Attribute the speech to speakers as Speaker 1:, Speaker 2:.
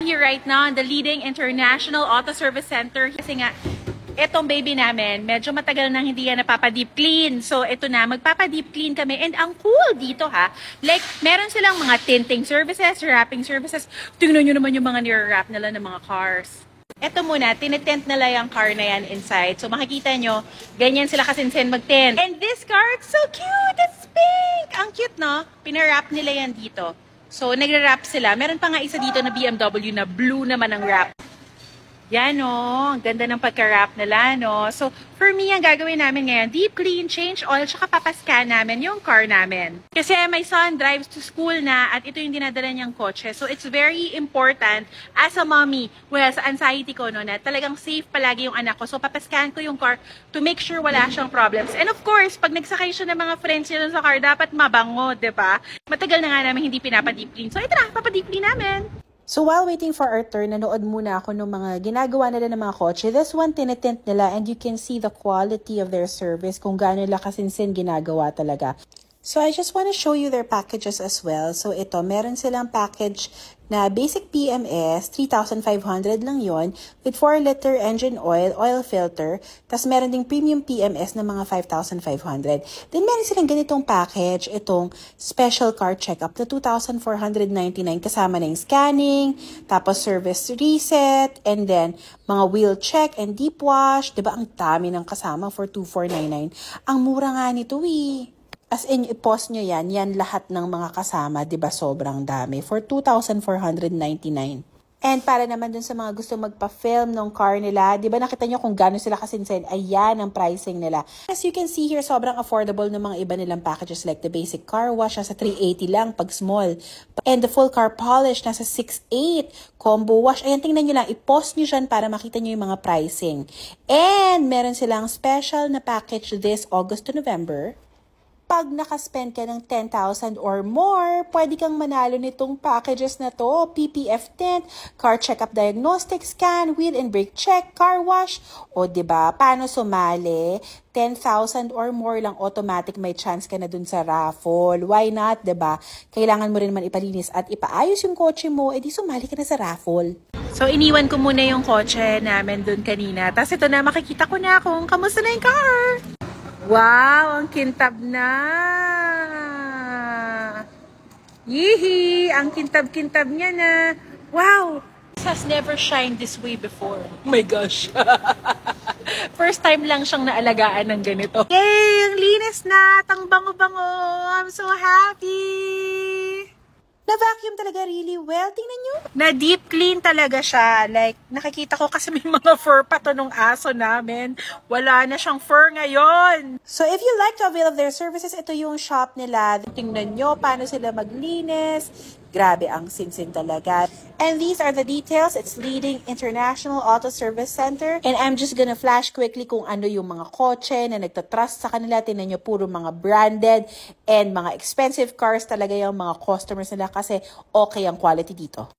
Speaker 1: Here right now in the leading international auto service center kasi nga etong baby namin, medyo matagal nang hindi yan napapa-deep clean. So, ito na, magpapa-deep clean kami. And ang cool dito ha, like, meron silang mga tinting services, wrapping services. Tingnan nyo naman yung mga nire-wrap nila ng mga cars. Ito muna, tinitint nila yung car na yan inside. So, makikita nyo, ganyan sila kasinsin mag-tint. And this car, it's so cute! It's pink! Ang cute, no? Pinarap nila yan dito. So, nagre-wrap sila. Meron pa nga isa dito na BMW na blue naman ang wrap. Yan, no? Ang ganda ng pagka-wrap nila, no? So, for me, ang gagawin namin ngayon, deep clean, change oil, tsaka papascan namin yung car namin. Kasi my son drives to school na at ito yung dinadala niyang kotse. So, it's very important as a mommy, well, sa anxiety ko, no, na talagang safe palagi yung anak ko. So, papascan ko yung car to make sure wala siyang problems. And of course, pag nagsakay siya ng mga friends niya sa car, dapat mabango, diba? Matagal na nga namin hindi pinapa-deep clean. So, ito na, papa-deep clean namin.
Speaker 2: So while waiting for our turn, nanood muna ako ng mga ginagawa nila ng mga kotse. This one, tinitint nila and you can see the quality of their service, kung gaano nila kasinsin ginagawa talaga. So I just want to show you their packages as well. So ito, meron silang package na basic PMS, 3,500 lang yon with 4-liter engine oil, oil filter. Tapos meron ding premium PMS na mga 5,500. Then meron silang ganitong package, itong special car checkup na 2,499 kasama na yung scanning, tapos service reset, and then mga wheel check and deep wash. Diba ang dami ng kasama for 2,499? Ang mura nga nito As in, i-post nyo yan lahat ng mga kasama, di ba sobrang dami, for 2,499. And para naman dun sa mga gusto magpa-film ng car nila, di ba nakita nyo kung gano'n sila kasinsin, ayan ang pricing nila. As you can see here, sobrang affordable ng mga iba nilang packages like the basic car wash, nasa 380 lang pag small. And the full car polish, nasa 6,800. Combo wash, ayan tingnan nyo lang, i-post nyo dyan para makita nyo yung mga pricing. And meron silang special na package this August to November. Pag nakaspend ka ng 10,000 or more, pwede kang manalo nitong packages na to. PPF tint, car checkup diagnostic scan, wheel and brake check, car wash. O diba, paano sumali? 10,000 or more lang, automatic may chance ka na dun sa raffle. Why not, diba? Kailangan mo rin naman ipalinis at ipaayos yung kotse mo, edi sumali ka na sa raffle.
Speaker 1: So, iniwan ko muna yung kotse namin dun kanina. Tapos ito na, makikita ko na kung kamusta na yung car. Wow, ang kintab na. Yee! Ang kintab-kintab niya na. Wow! This has never shined this way before. Oh my gosh. First time lang siyang naalagaan ng ganito. Yay! Ang linis na! Ang bango-bango! I'm so happy!
Speaker 2: Na-vacuum talaga really well. Tingnan nyo.
Speaker 1: Na-deep clean talaga siya. Like, nakikita ko kasi may mga fur pa to nung aso namin. Wala na siyang fur ngayon.
Speaker 2: So, if you like to avail of their services, ito yung shop nila. Tingnan nyo paano sila maglinis. Grabe ang sinsin talaga. And these are the details. It's leading international auto service center. And I'm just gonna flash quickly kung ano yung mga kotse na nagtatrust sa kanila. Tingnan nyo, puro mga branded and mga expensive cars talaga yung mga customers nila kasi okay ang quality dito.